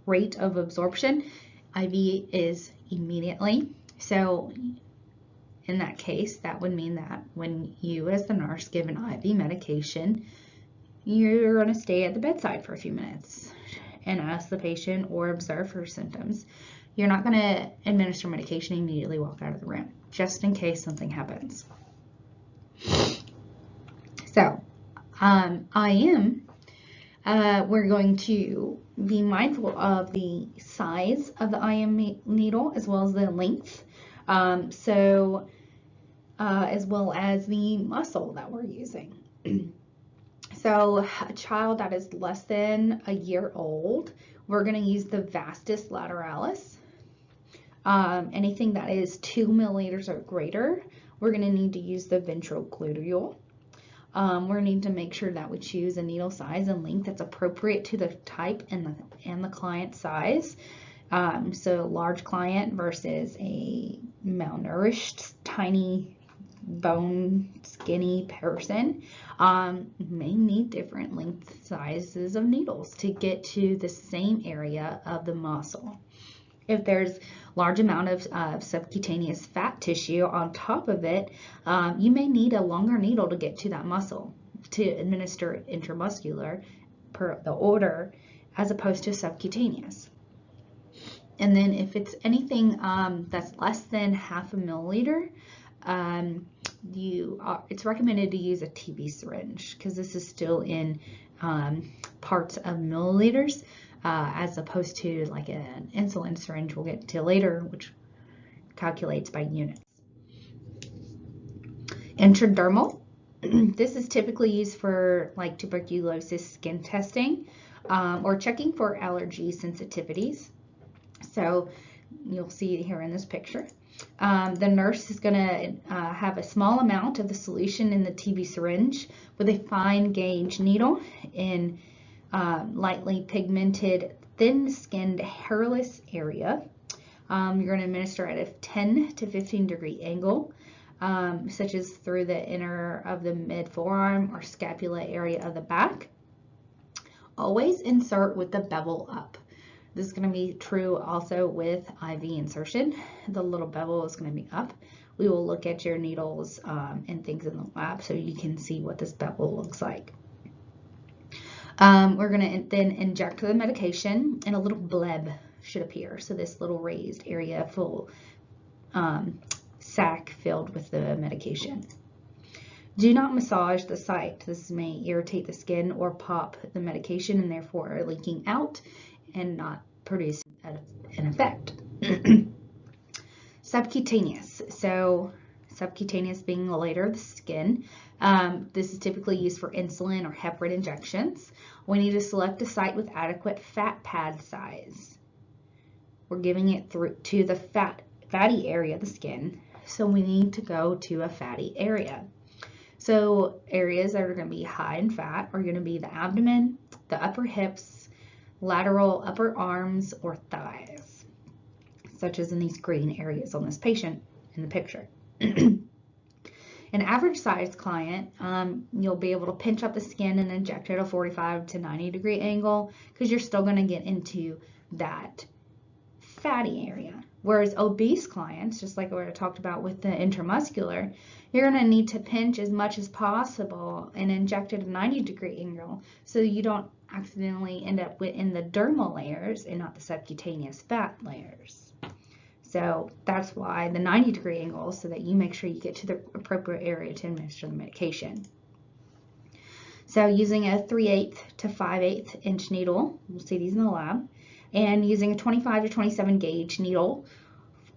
rate of absorption, IV is immediately. So in that case, that would mean that when you as the nurse give an IV medication, you're going to stay at the bedside for a few minutes and ask the patient or observe her symptoms. You're not going to administer medication and immediately walk out of the room, just in case something happens. So, IM, we're going to be mindful of the size of the IM needle as well as the length, as well as the muscle that we're using. So a child that is less than a year old, we're going to use the vastus lateralis. Anything that is 2 milliliters or greater, we're going to need to use the ventrogluteal. We're going to need to make sure that we choose a needle size and length that's appropriate to the type and the client size. So large client versus a malnourished, tiny, bone, skinny person may need different length sizes of needles to get to the same area of the muscle. If there's large amount of subcutaneous fat tissue on top of it, you may need a longer needle to get to that muscle to administer intramuscular per the order as opposed to subcutaneous. And then if it's anything that's less than 0.5 milliliter, it's recommended to use a TB syringe because this is still in parts of milliliters. As opposed to like an insulin syringe we'll get to later, which calculates by units. Intradermal. This is typically used for like tuberculosis skin testing or checking for allergy sensitivities. So you'll see it here in this picture. The nurse is going to have a small amount of the solution in the TB syringe with a fine gauge needle in lightly pigmented, thin-skinned, hairless area. You're going to administer at a 10 to 15 degree angle, such as through the inner of the mid forearm or scapula area of the back. Always insert with the bevel up. This is going to be true also with IV insertion. The little bevel is going to be up. We will look at your needles and things in the lab so you can see what this bevel looks like. We're going to then inject the medication, and a little bleb should appear. So this little raised area full sac filled with the medication. Do not massage the site. This may irritate the skin or pop the medication and therefore leaking out and not produce an effect. Subcutaneous. So subcutaneous being the layer of the skin. This is typically used for insulin or heparin injections. We need to select a site with adequate fat pad size. We're giving it through to the fatty area of the skin, so we need to go to a fatty area. So areas that are going to be high in fat are going to be the abdomen, the upper hips, lateral upper arms, or thighs, such as in these green areas on this patient in the picture. An average size client, you'll be able to pinch up the skin and inject at a 45 to 90 degree angle because you're still going to get into that fatty area. Whereas obese clients, just like what I talked about with the intramuscular, you're going to need to pinch as much as possible and inject at a 90 degree angle so you don't accidentally end up in the dermal layers and not the subcutaneous fat layers. So that's why the 90 degree angle, so that you make sure you get to the appropriate area to administer the medication. So using a 3/8 to 5/8 inch needle, we'll see these in the lab, and using a 25 to 27 gauge needle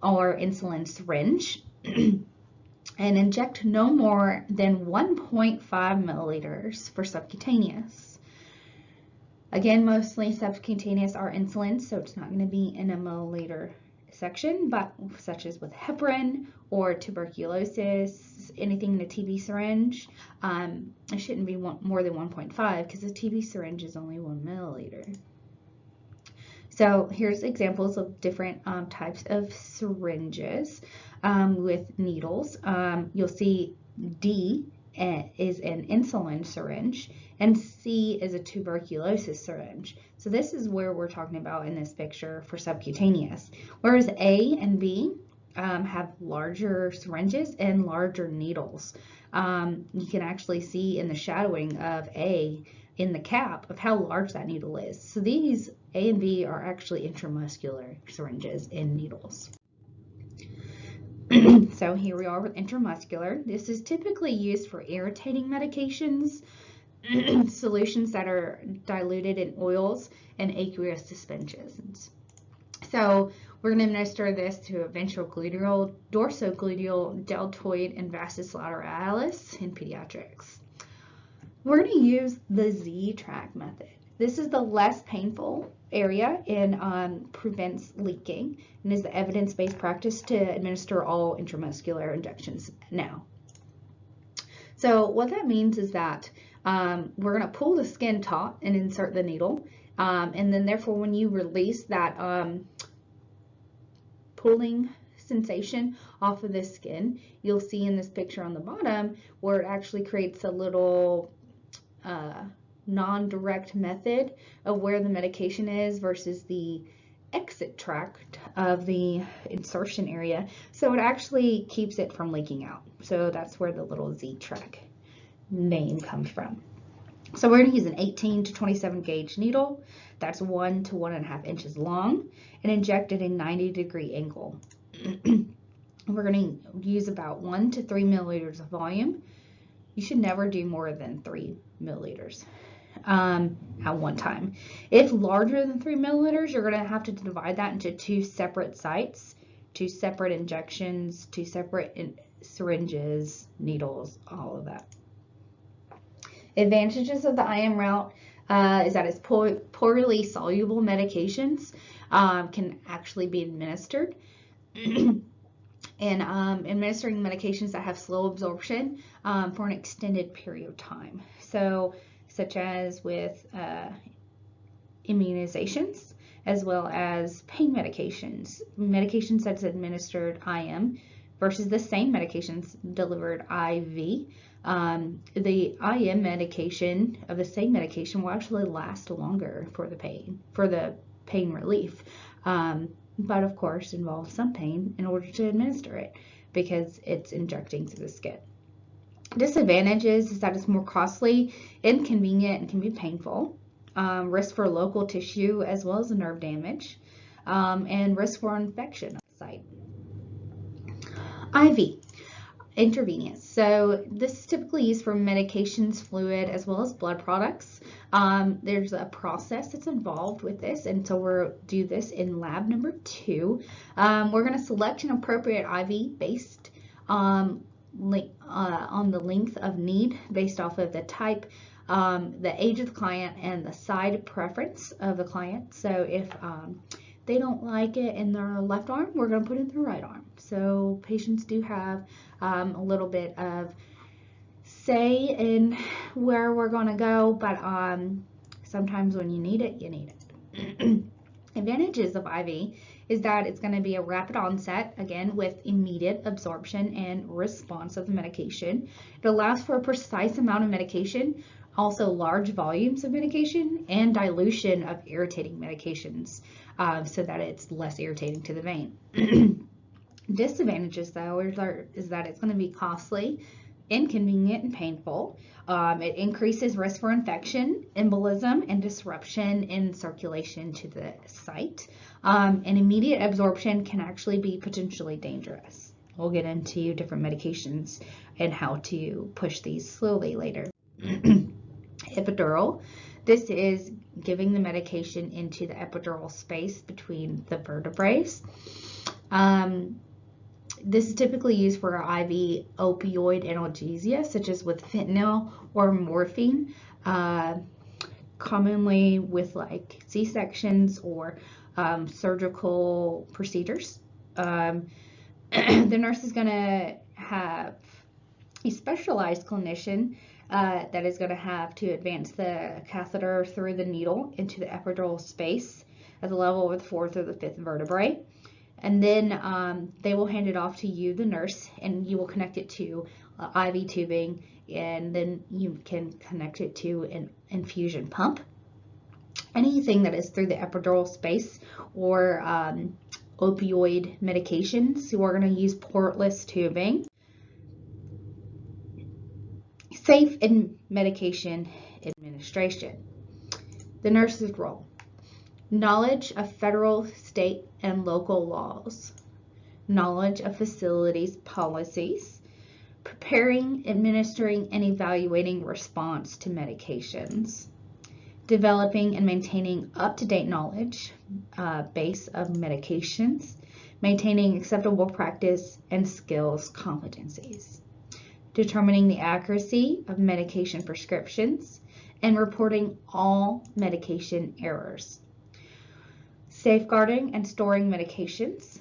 or insulin syringe, and inject no more than 1.5 milliliters for subcutaneous. Again, mostly subcutaneous are insulin, so it's not going to be in a milliliter section, but such as with heparin or tuberculosis, anything in a TB syringe, it shouldn't be more than 1.5 because the TB syringe is only 1 milliliter. So here's examples of different types of syringes with needles. You'll see D is an insulin syringe and C is a tuberculosis syringe. So this is where we're talking about in this picture for subcutaneous. Whereas A and B have larger syringes and larger needles. You can actually see in the shadowing of A in the cap of how large that needle is. So these A and B are actually intramuscular syringes and needles. So here we are with intramuscular. This is typically used for irritating medications, solutions that are diluted in oils, and aqueous suspensions. So we're going to administer this to a ventrogluteal, dorsogluteal, deltoid, and vastus lateralis in pediatrics. We're going to use the Z-track method. This is the less painful area and prevents leaking, and is the evidence-based practice to administer all intramuscular injections now. So what that means is that we're going to pull the skin taut and insert the needle, and then therefore when you release that pulling sensation off of the skin, you'll see in this picture on the bottom where it actually creates a little non-direct method of where the medication is versus the exit tract of the insertion area. So it actually keeps it from leaking out. So that's where the little Z-track name comes from. So we're going to use an 18 to 27 gauge needle that's 1 to 1.5 inches long and inject at a 90 degree angle. We're going to use about 1 to 3 milliliters of volume. You should never do more than 3 milliliters at one time. If larger than 3 milliliters, you're going to have to divide that into 2 separate sites, 2 separate injections, 2 separate syringes, needles, all of that. Advantages of the IM route is that it's poorly soluble medications can actually be administered. And administering medications that have slow absorption for an extended period of time. So, such as with immunizations, as well as pain medications. Medications that's administered IM versus the same medications delivered IV. The IM medication of the same medication will actually last longer for the pain relief. But of course involves some pain in order to administer it because it's injecting through the skin. Disadvantages is that it's more costly, inconvenient, and can be painful. Risk for local tissue as well as nerve damage, and risk for infection on the site. IV, intravenous. So this is typically used for medications, fluid, as well as blood products. There's a process that's involved with this, and so we'll do this in lab number 2. We're going to select an appropriate IV based on the length of need based off of the type, the age of the client, and the side preference of the client. So if they don't like it in their left arm, we're going to put it in their right arm. So patients do have a little bit of say in where we're going to go, but sometimes when you need it, you need it. Advantages of IV is that it's going to be a rapid onset, again, with immediate absorption and response of the medication. It allows for a precise amount of medication, also large volumes of medication, and dilution of irritating medications so that it's less irritating to the vein. Disadvantages, though, is that it's going to be costly, inconvenient, and painful. It increases risk for infection, embolism, and disruption in circulation to the site. And immediate absorption can actually be potentially dangerous. We'll get into different medications and how to push these slowly later. Epidural. This is giving the medication into the epidural space between the vertebrae. This is typically used for IV opioid analgesia, such as with fentanyl or morphine, commonly with like C-sections or surgical procedures. The nurse is going to have a specialized clinician that is going to have to advance the catheter through the needle into the epidural space at the level of the 4th or the 5th vertebrae. And then they will hand it off to you, the nurse, and you will connect it to IV tubing, and then you can connect it to an infusion pump. Anything that is through the epidural space or opioid medications, we're going to use portless tubing. Safe in medication administration. The nurse's role. Knowledge of federal, state, and local laws. Knowledge of facilities policies. Preparing, administering, and evaluating response to medications. Developing and maintaining up-to-date knowledge base of medications. Maintaining acceptable practice and skills competencies. Determining the accuracy of medication prescriptions, and reporting all medication errors. Safeguarding and storing medications,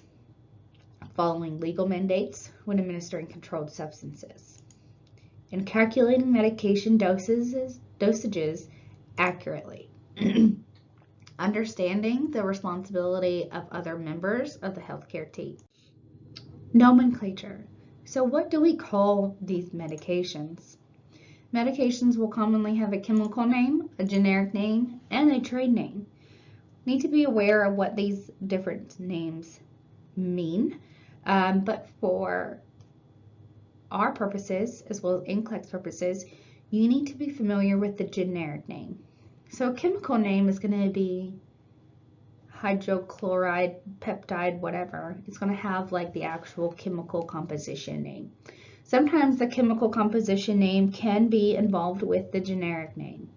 following legal mandates when administering controlled substances, and calculating medication dosages accurately. Understanding the responsibility of other members of the healthcare team. Nomenclature. So what do we call these medications? Medications will commonly have a chemical name, a generic name, and a trade name. Need to be aware of what these different names mean, but for our purposes, as well as NCLEX purposes, you need to be familiar with the generic name. So a chemical name is going to be hydrochloride, peptide, whatever. It's going to have like the actual chemical composition name. Sometimes the chemical composition name can be involved with the generic name.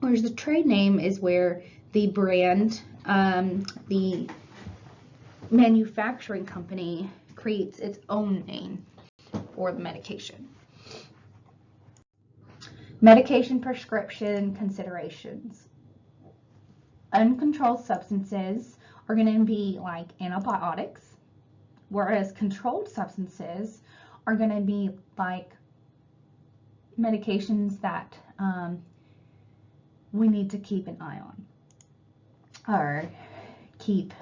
Whereas the trade name is where the brand, the manufacturing company creates its own name. for the medication. Medication prescription considerations. Uncontrolled substances are going to be like antibiotics, whereas controlled substances are going to be like medications that we need to keep an eye on, or keep,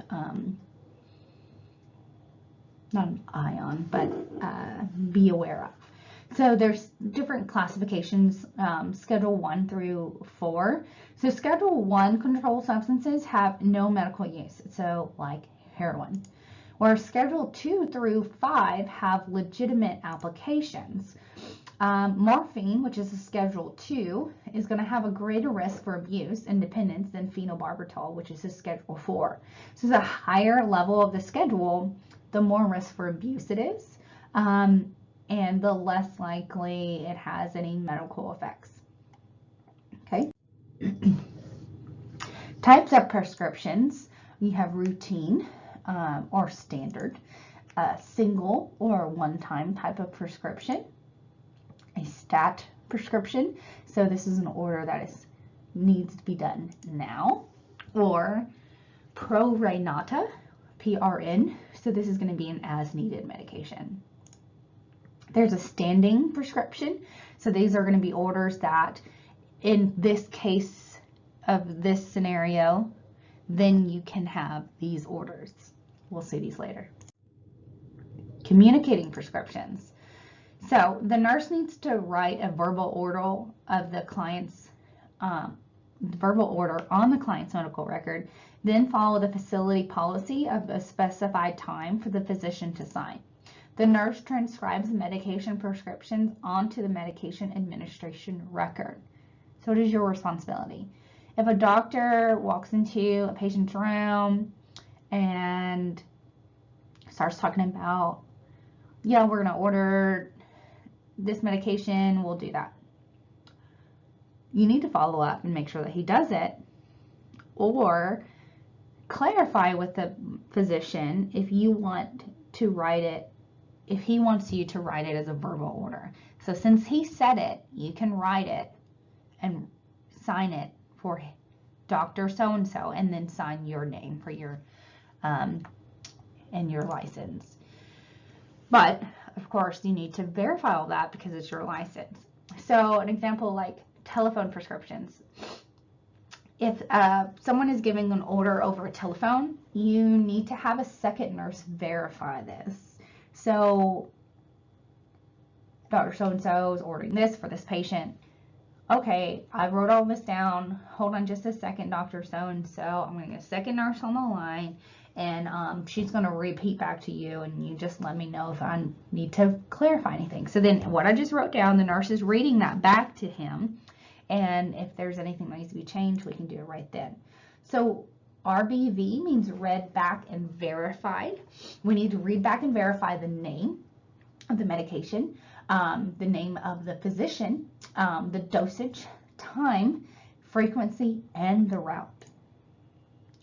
not an eye on, but be aware of. So there's different classifications, Schedule 1 through 4. So Schedule 1 controlled substances have no medical use, so like heroin. Where Schedule 2 through 5 have legitimate applications. Morphine, which is a Schedule 2, is going to have a greater risk for abuse and dependence than phenobarbital, which is a Schedule 4. So the higher level of the schedule, the more risk for abuse it is. And the less likely it has any medical effects. Okay. Types of prescriptions. You have routine or standard, single or one-time type of prescription, a stat prescription. So this is an order that needs to be done now, or pro rata, PRN. So this is going to be an as-needed medication. There's a standing prescription. So these are going to be orders that, in this case of this scenario, then you can have these orders. We'll see these later. Communicating prescriptions. So the nurse needs to write a verbal order of the client's verbal order on the client's medical record, then follow the facility policy of a specified time for the physician to sign. The nurse transcribes medication prescriptions onto the medication administration record. So it is your responsibility. If a doctor walks into a patient's room and starts talking about, yeah, we're going to order this medication, we'll do that. You need to follow up and make sure that he does it, or clarify with the physician if you want to write it, if he wants you to write it as a verbal order. So since he said it, you can write it and sign it for Dr. So-and-so, and then sign your name for your and your license. But of course you need to verify all that because it's your license. So an example, like telephone prescriptions. If someone is giving an order over a telephone, you need to have a second nurse verify this. So Dr. So-and-so is ordering this for this patient. Okay, I wrote all this down. Hold on just a second, Dr. So-and-so. I'm going to get a second nurse on the line, and she's going to repeat back to you, and you just let me know if I need to clarify anything. So then what I just wrote down, the nurse is reading that back to him, and if there's anything that needs to be changed, we can do it right then. So RBV means read back and verified. We need to read back and verify the name of the medication, the name of the physician, the dosage, time, frequency, and the route.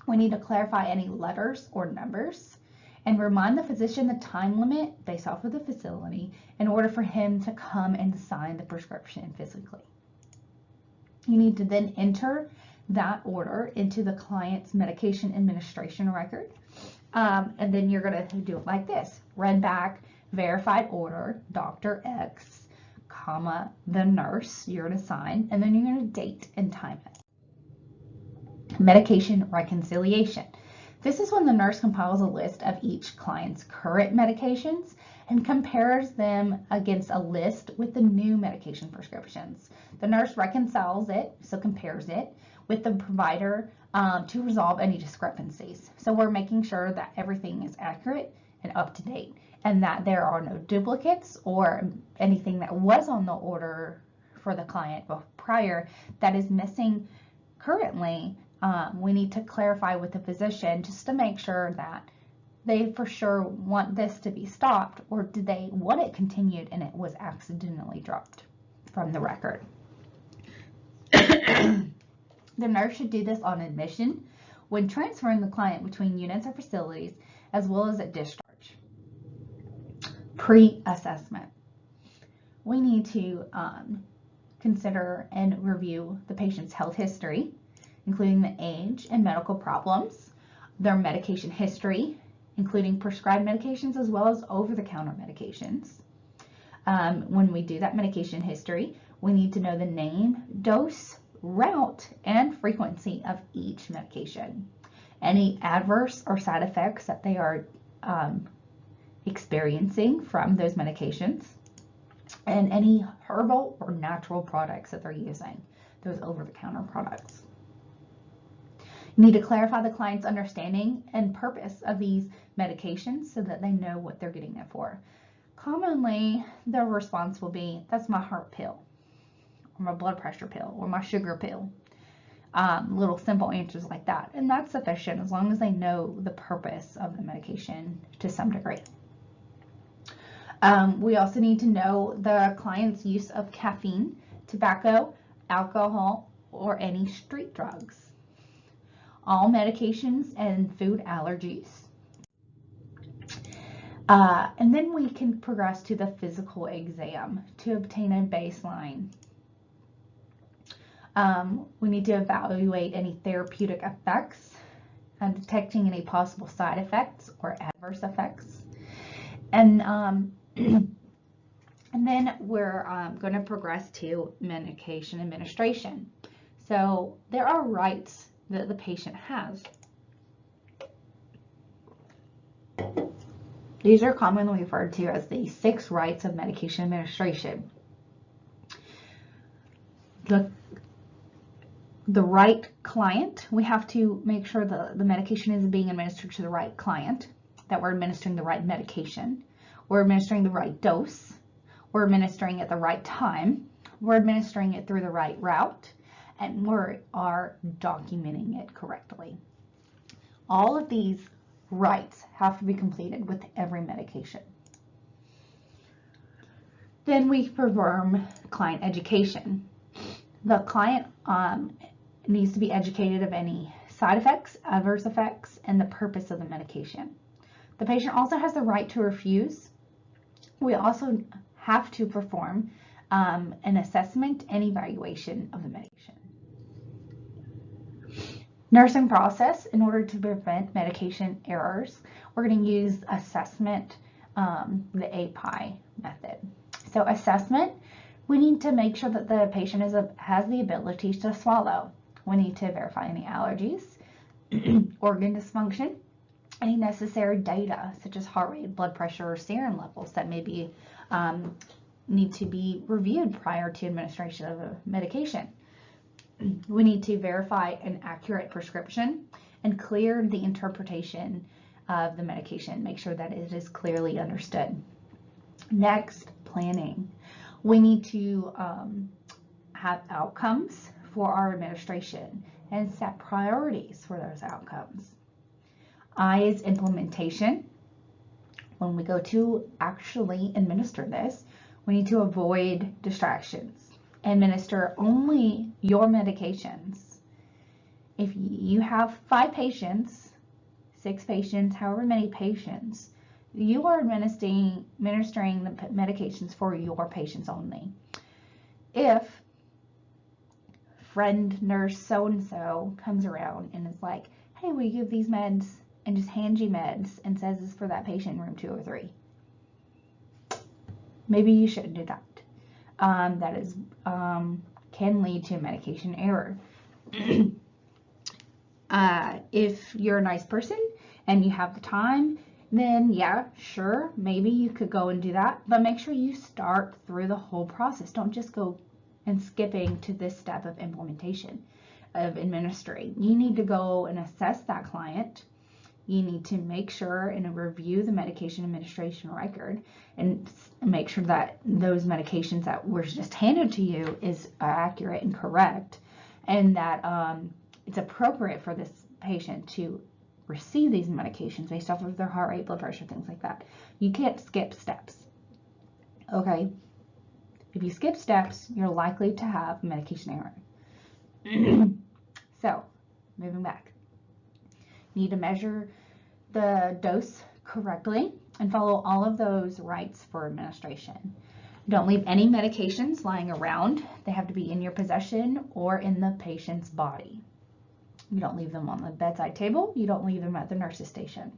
We need to clarify any letters or numbers and remind the physician the time limit based off of the facility in order for him to come and sign the prescription physically. You need to then enter that order into the client's medication administration record. And then you're going to do it like this. Read back, verified order, Dr. X, comma, the nurse you're going to sign, and then you're going to date and time it. Medication reconciliation. This is when the nurse compiles a list of each client's current medications and compares them against a list with the new medication prescriptions. The nurse reconciles it, so compares it, with the provider to resolve any discrepancies. So we're making sure that everything is accurate and up to date, and that there are no duplicates or anything that was on the order for the client prior that is missing currently. We need to clarify with the physician just to make sure that they for sure want this to be stopped, or did they want it continued and it was accidentally dropped from the record. The nurse should do this on admission, when transferring the client between units or facilities, as well as at discharge. Pre-assessment. we need to consider and review the patient's health history, including the age and medical problems, their medication history, including prescribed medications as well as over-the-counter medications. When we do that medication history, we need to know the name, dose, route, and frequency of each medication, any adverse or side effects that they are experiencing from those medications, and any herbal or natural products that they're using, those over-the-counter products. You need to clarify the client's understanding and purpose of these medications so that they know what they're getting it for. Commonly, their response will be, that's my heart pill, or my blood pressure pill, or my sugar pill. Little simple answers like that. And that's sufficient as long as they know the purpose of the medication to some degree. We also need to know the client's use of caffeine, tobacco, alcohol, or any street drugs. All medications and food allergies. And then we can progress to the physical exam to obtain a baseline. We need to evaluate any therapeutic effects, detecting any possible side effects or adverse effects. And then we're going to progress to medication administration. So there are rights that the patient has. These are commonly referred to as the 6 rights of medication administration. The right client, we have to make sure the medication is being administered to the right client, that we're administering the right medication, we're administering the right dose, we're administering it the right time, we're administering it through the right route, and we are documenting it correctly. All of these rights have to be completed with every medication. Then we perform client education. The client needs to be educated of any side effects, adverse effects, and the purpose of the medication. The patient also has the right to refuse. We also have to perform an assessment and evaluation of the medication. Nursing process, in order to prevent medication errors, we're going to use assessment, the API method. So assessment, we need to make sure that the patient has the ability to swallow. We need to verify any allergies, organ dysfunction, any necessary data such as heart rate, blood pressure, or serum levels that may be need to be reviewed prior to administration of a medication. We need to verify an accurate prescription and clear the interpretation of the medication. Make sure that it is clearly understood. Next, planning. We need to have outcomes for our administration and set priorities for those outcomes. I is implementation. When we go to actually administer this, we need to avoid distractions. Administer only your medications. If you have 5 patients, 6 patients, however many patients, you are administering the medications for your patients only. If friend nurse so-and-so comes around and is like, hey, we give these meds, and just hands you meds and says it's for that patient in room 203, maybe you shouldn't do that. That is can lead to medication error. If you're a nice person and you have the time, then yeah, sure, maybe you could go and do that, but make sure you start through the whole process. Don't just go and skipping to this step of implementation, of administering. You need to go and assess that client. You need to make sure and review the medication administration record and make sure that those medications that were just handed to you is accurate and correct, and that it's appropriate for this patient to receive these medications based off of their heart rate, blood pressure, things like that. You can't skip steps. Okay? If you skip steps, you're likely to have medication error. So, moving back. Need to measure the dose correctly and follow all of those rights for administration. Don't leave any medications lying around. They have to be in your possession or in the patient's body. You don't leave them on the bedside table. You don't leave them at the nurse's station.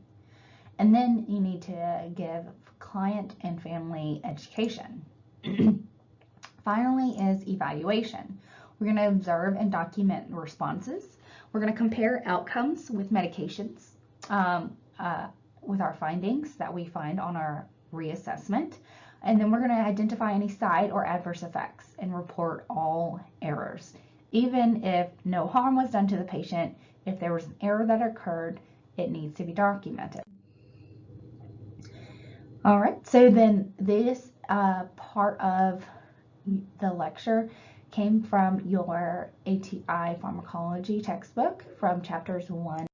And then you need to give client and family education. Finally is evaluation. We're going to observe and document responses. We're going to compare outcomes with medications, with our findings that we find on our reassessment. And then we're going to identify any side or adverse effects and report all errors. Even if no harm was done to the patient, if there was an error that occurred, it needs to be documented. All right, so then this part of the lecture came from your ATI Pharmacology textbook from chapters 1